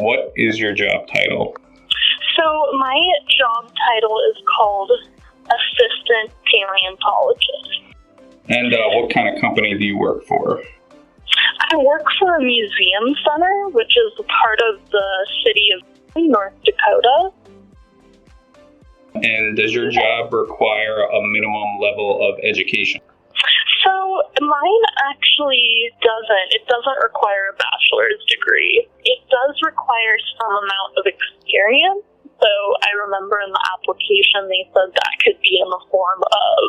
what is your job title? So my job title is called Assistant Paleontologist. And what kind of company do you work for? I work for a museum center, which is a part of the city of North Dakota. And does your job require a minimum level of education? So mine actually doesn't. It doesn't require a bachelor's degree. It does require some amount of experience. So I remember in the application they said that could be in the form of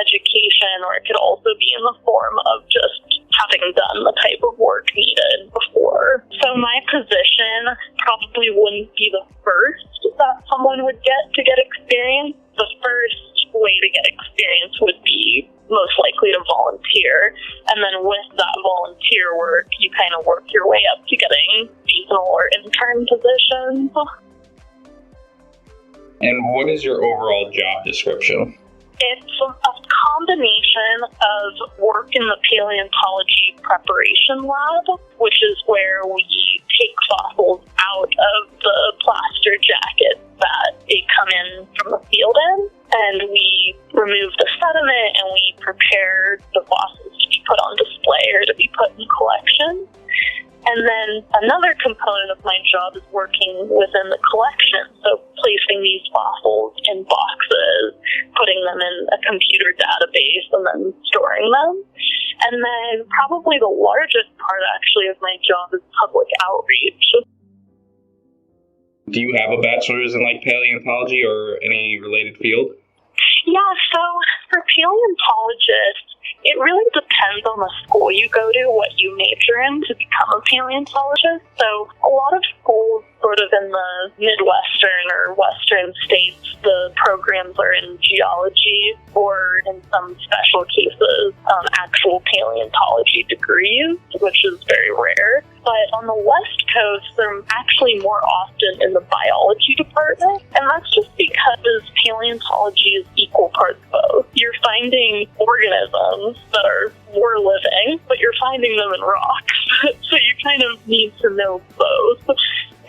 education, or it could also be in the form of just having done the type of work needed before. So my position probably wouldn't be the first that someone would get experience. The first way to get experience would be most likely to volunteer. And then with that volunteer work, you kind of work your way up to getting seasonal or intern positions. And what is your overall job description? It's a combination of work in the paleontology preparation lab, which is where we take fossils out of the plaster jackets that they come in from the field in, and we remove the sediment and we prepare the fossils to be put on display or to be put in collections. And then another component of my job is working within the collection, so placing these fossils in boxes, putting them in a computer database, and then storing them. And then probably the largest part, actually, of my job is public outreach. Do you have a bachelor's in paleontology or any related field? Yeah, so for paleontologists, it really depends on the school you go to, what you major in to become a paleontologist. So a lot of schools sort of in the Midwestern or Western states, the programs are in geology or in some special cases, actual paleontology degrees, which is very rare. But on the West Coast, they're actually more often in the biology department. And that's just because paleontology is equal parts both. You're finding organisms that were living, but you're finding them in rocks. So you kind of need to know both.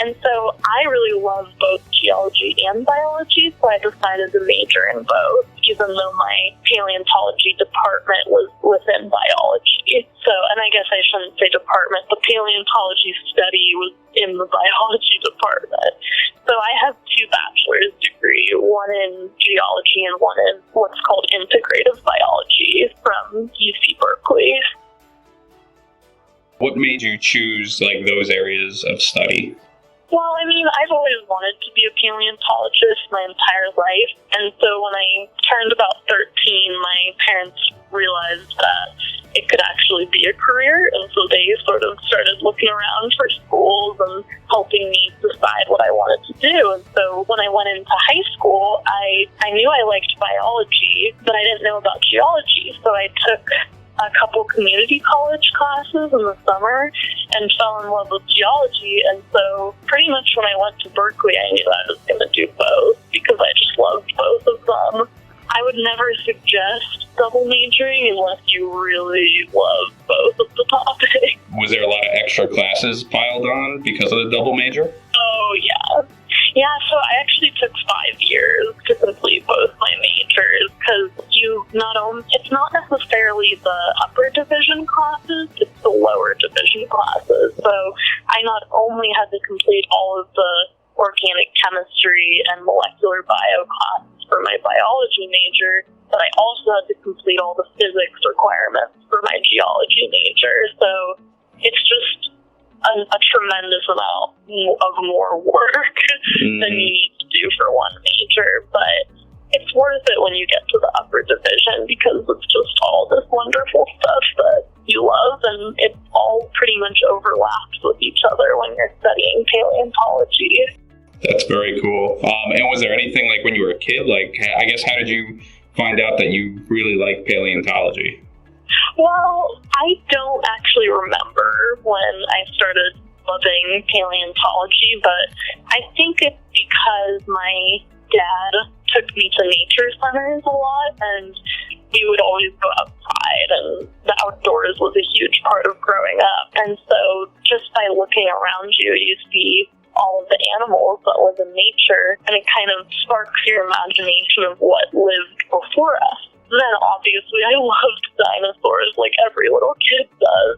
And so I really love both geology and biology, so I decided to major in both, even though my paleontology department was within biology. So, and I guess I shouldn't say department, the paleontology study was in the biology department. So I have 2 bachelor's degrees, one in geology and one in what's called integrative biology from UC Berkeley. What made you choose those areas of study? Well, I mean, I've always wanted to be a paleontologist my entire life, and so when I turned about 13, my parents realized that it could actually be a career, and so they sort of started looking around for schools and helping me decide what I wanted to do. And so when I went into high school, I knew I liked biology, but I didn't know about geology, so I took a couple community college classes in the summer and fell in love with geology. And so pretty much when I went to Berkeley, I knew I was going to do both because I just loved both of them. I would never suggest double majoring unless you really love both of the topics. Was there a lot of extra classes piled on because of the double major? Oh, yeah. Yeah, so I actually took 5 years to complete both my majors because it's not necessarily the upper division classes, it's the lower division classes. So I not only had to complete all of the organic chemistry and molecular bio classes for my biology major, but I also had to complete all the physics requirements for my geology major. So it's just a tremendous amount of more work than you need to do for one major, but it's worth it when you get to the upper division because it's just all this wonderful stuff that you love, and it all pretty much overlaps with each other when you're studying paleontology. That's very cool. And was there anything when you were a kid, I guess, how did you find out that you really liked paleontology? Well, I don't actually remember when I started loving paleontology, but I think it's because my dad took me to nature centers a lot, and we would always go outside, and the outdoors was a huge part of growing up. And so just by looking around you, you see all of the animals that live in nature, and it kind of sparks your imagination of what lived before us. Then obviously I loved dinosaurs like every little kid does.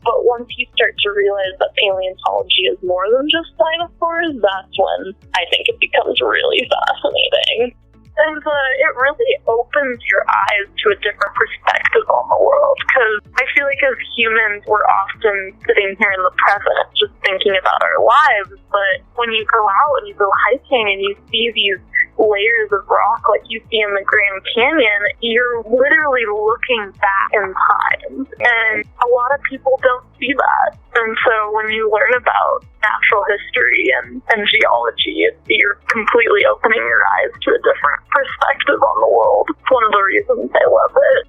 But once you start to realize that paleontology is more than just dinosaurs, that's when I think it becomes really fascinating. And it really opens your eyes to a different perspective on the world, because I feel like as humans, we're often sitting here in the present, just thinking about our lives. But when you go out and you go hiking and you see these layers of rock like you see in the Grand Canyon, you're literally looking back in time. And a lot of people don't see that. And so when you learn about natural history and geology, you're completely opening your eyes to a different perspective on the world. It's one of the reasons I love it.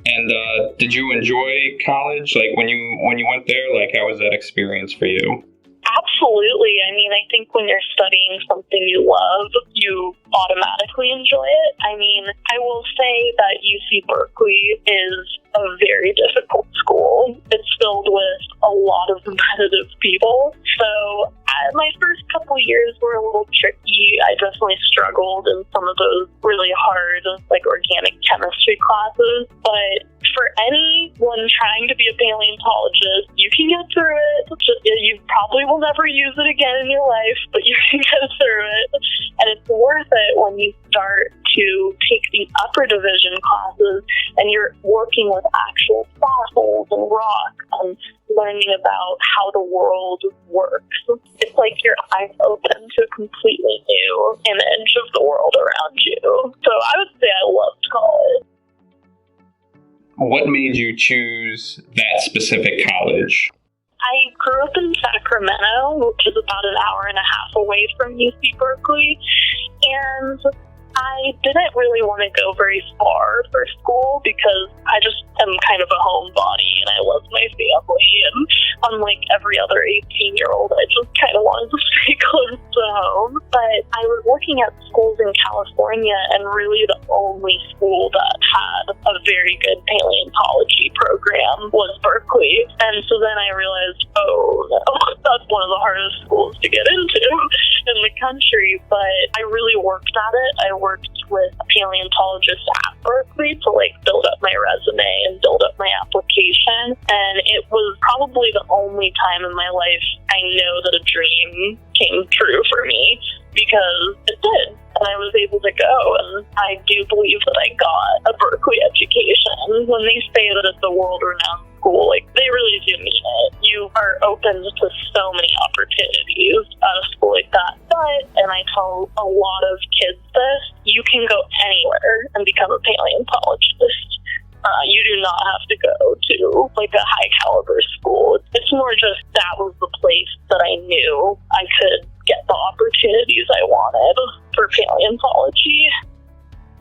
And did you enjoy college? Like when you went there, like how was that experience for you? Absolutely. I mean, I think when you're studying something you love, you automatically enjoy it. I mean, I will say that UC Berkeley is a very difficult school. It's filled with a lot of competitive people. So my first couple years were a little tricky. I definitely struggled in some of those really hard, like organic chemistry classes. But for anyone trying to be a paleontologist, you can get through it. You probably will never use it again in your life, but you can get through it. And it's worth it when you start to take the upper division classes and you're working with actual fossils and rock and learning about how the world works. It's like your eyes open to a completely new image of the world around you. So I would say I loved college. What made you choose that specific college? I grew up in Sacramento, which is about an hour and a half away from UC Berkeley, and I didn't really want to go very far for school because I just am kind of a homebody and I love my family, and unlike every other 18-year-old, I just kind of wanted to stay close to home. But I was looking at schools in California, and really the only school that had a very good paleontology program was Berkeley. And so then I realized, oh no, that's one of the hardest schools to get into in the country. But I really worked at it. I worked with a paleontologist at Berkeley to build up my resume and build up my application. And it was probably the only time in my life I know that a dream came true for me, because it did. And I was able to go, and I do believe that I got a Berkeley education. When they say that it's a world-renowned school, they really do mean it. You are open to so many opportunities at a school like that. But, and I tell a lot of kids this, you can go anywhere and become a paleontologist. You do not have to go to a high caliber school. It's more just that was the place that I knew I could get the opportunities I wanted for paleontology.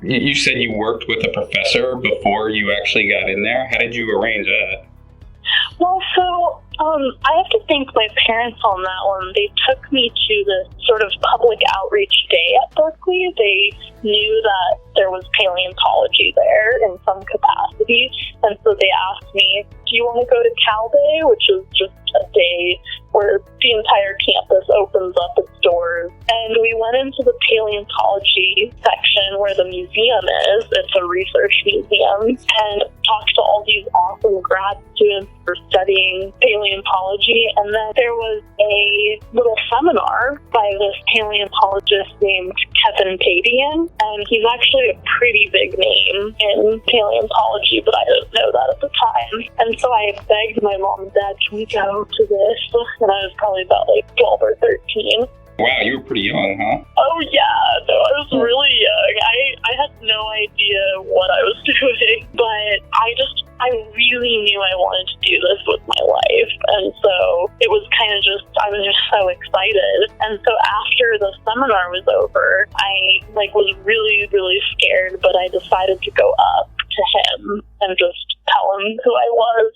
You said you worked with a professor before you actually got in there. How did you arrange that? Well, so I have to thank my parents on that one. They took me to this sort of public outreach day at Berkeley. They knew that there was paleontology there in some capacity, and so they asked me, do you want to go to Cal Day, which is just a day where the entire campus opens up its doors. And we went into the paleontology section where the museum is. It's a research museum, and talked to all these awesome grad students for studying paleontology. And then there was a little seminar by this paleontologist named Kevin Padian, and he's actually a pretty big name in paleontology, but I didn't know that at the time. And so I begged my mom and dad, can we go to this? And I was probably about 12 or 13. Wow, you were pretty young, huh? Oh yeah, no, I was really young. I had no idea what I was doing, but I really knew I wanted to do this with my life. And so it was I was just so excited. And so after the seminar was over, I was really, really scared, but I decided to go up to him and just tell him who I was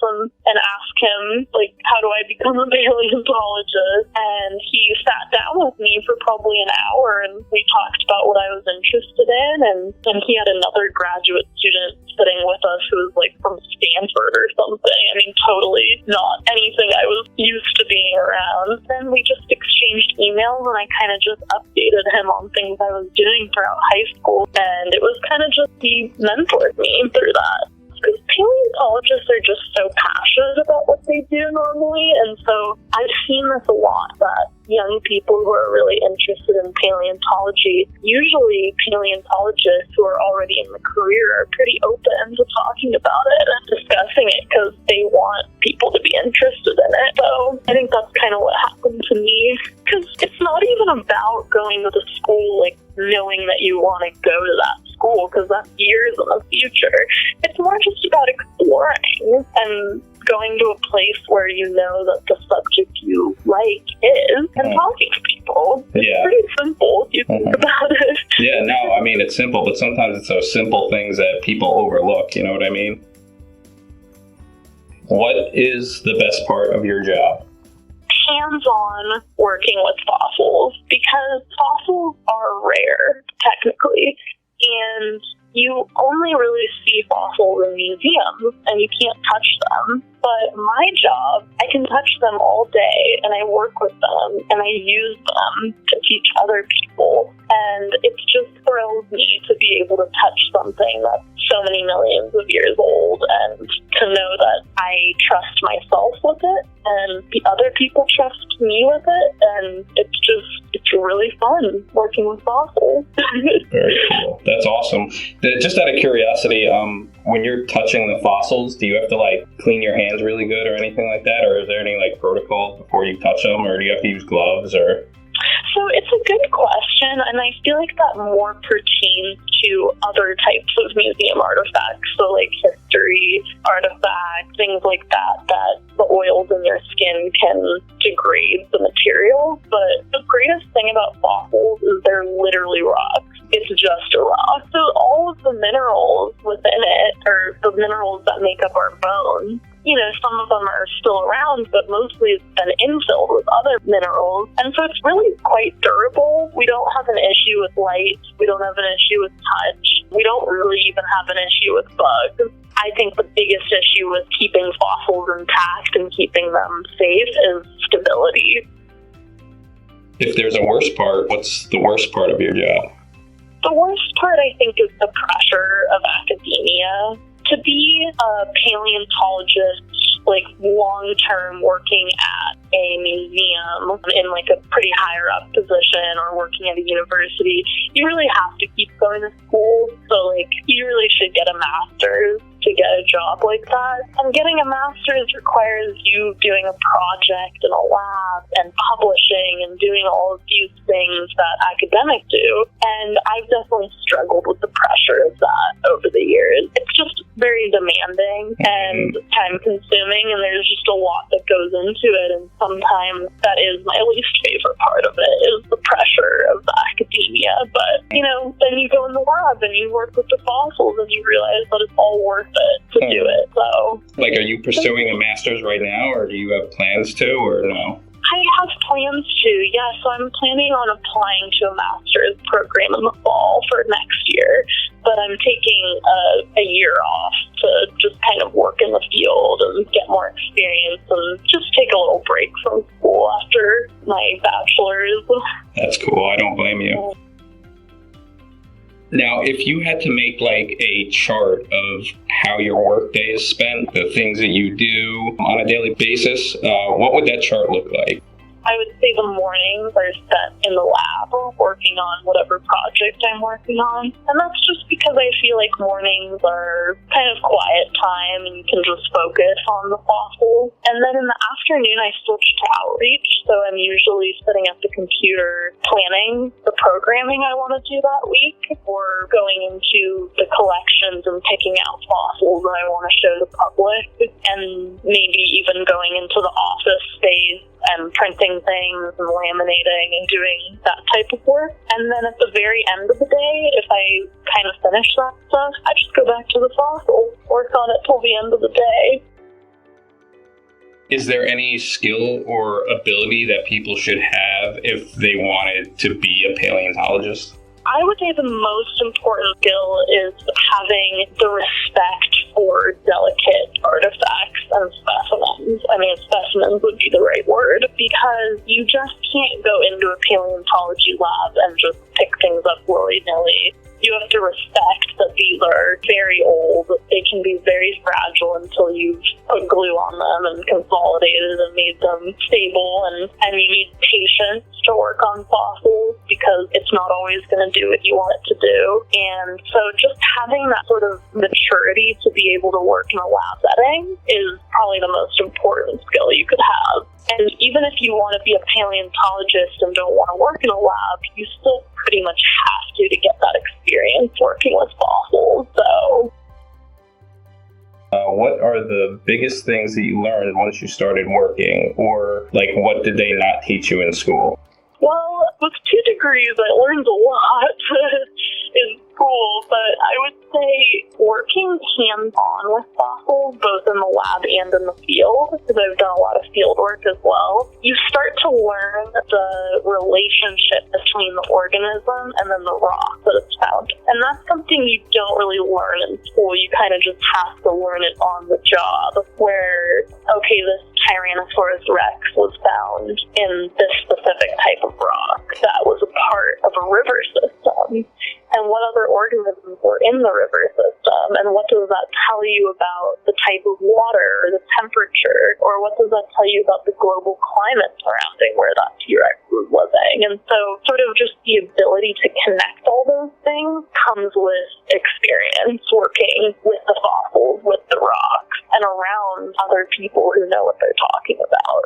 and ask him, like, how do I become a paleontologist? And he sat down with me for probably an hour, and we talked about what I was interested in, and he had another graduate student sitting with us who was, like, from Stanford or something. I mean, totally not anything I was used to being around. Then we just exchanged emails, and I kind of just updated him on things I was doing throughout high school, and it was kind of just he mentored me through that. Because paleontologists are just so passionate about what they do normally, and so I've seen this a lot, that young people who are really interested in paleontology, usually paleontologists who are already in the career, are pretty open to talking about it and discussing it because they want people to be interested in it. So I think that's kind of what happened to me, because it's not even about going to the school, like, knowing that you want to go to that school, because that's years in the future. It's more just about exploring and going to a place where you know that the subject you like is, and talking to people. It's pretty simple if you think about it. Yeah, no, I mean, it's simple, but sometimes it's those simple things that people overlook, you know what I mean? What is the best part of your job? Hands-on working with fossils, because fossils are rare, technically, and you only really see fossils in museums, and you can't touch them. But my job, I can touch them all day, and I work with them, and I use them to teach other people. And it just thrills me to be able to touch something that's so many millions of years old, and to know that I trust myself with it, and the other people trust me with it, and it's really fun working with fossils. Very cool. That's awesome. Just out of curiosity, when you're touching the fossils, do you have to, like, clean your hands really good or anything like that? Or is there any, like, protocols before you touch them? Or do you have to use gloves? Or So it's a good question, and I feel like that more pertains to other types of museum artifacts, so like history artifacts, things like that the oils in your skin can degrade the material. But the greatest thing about fossils is they're literally rocks. It's just a rock. So all of the minerals within it, or the minerals that make up our bones, you know, some of them are still around, but mostly it's been infilled with other minerals. And so it's really quite durable. We don't have an issue with light. We don't have an issue with touch. We don't really even have an issue with bugs. I think the biggest issue with keeping fossils intact and keeping them safe is stability. if there's a worst part, what's the worst part of your job? The worst part, I think, is the pressure of academia. To be a paleontologist, like long-term working at a museum in like a pretty higher up position or working at a university, you really have to keep going to school. So like you really should get a master's to get a job like that. And getting a master's requires you doing a project in a lab and publishing and doing all of these things that academics do. And I've definitely struggled with the pressure of that over the years. It's just very demanding and time consuming, and there's just a lot that goes into it. And sometimes that is my least favorite part of it, is the pressure of the academia. But, you know, then you go in the lab and you work with the fossils and you realize that it's all worth it to do it. So, like, are you pursuing a master's right now, or do you have plans to, or no? I have plans to, yeah. So I'm planning on applying to a master's program in the fall for next year. But I'm taking a year off to just kind of work in the field and get more experience and just take a little break from school after my bachelor's. That's cool. I don't blame you. Now, if you had to make like a chart of how your workday is spent, the things that you do on a daily basis, what would that chart look like? I would say the mornings are spent in the lab working on whatever project I'm working on. And that's just because I feel like mornings are kind of quiet time and you can just focus on the fossils. And then in the afternoon, I switch to outreach. So I'm usually sitting at the computer planning the programming I want to do that week, or going into the collections and picking out fossils that I want to show the public, and maybe even going into the office space and printing things and laminating and doing that type of work. And then at the very end of the day, if I kind of finish that stuff, I just go back to the fossil, work on it till the end of the day. Is there any skill or ability that people should have if they wanted to be a paleontologist? I would say the most important skill is having the respect for delicate artifacts and specimens. I mean, specimens would be the right word, because you just can't go into a paleontology lab and just pick things up willy-nilly. You have to respect that these are very old. They can be very fragile until you've put glue on them and consolidated and made them stable. And you need patience to work on fossils because it's not always going to do what you want it to do. And so just having that sort of maturity to be able to work in a lab setting is probably the most important skill you could have. And even if you want to be a paleontologist and don't want to work in a lab, you still pretty much have to get that experience working with fossils. So, what are the biggest things that you learned once you started working? Or, what did they not teach you in school? Well, with 2 degrees, I learned a lot in school, but I would say working hands-on with fossils, both in the lab and in the field, because I've done a lot of field work as well, you start to learn the relationship between the organism and then the rock that it's found. And that's something you don't really learn in school. You kind of just have to learn it on the job, where, okay, this Tyrannosaurus rex was found in this specific type of rock that was a part of a river system. And what other organisms were in the river system, and what does that tell you about the type of water or the temperature, or what does that tell you about the global climate surrounding where that T-Rex was living? And so sort of just the ability to connect all those things comes with experience working with the fossils, with the rocks, and around other people who know what they're talking about.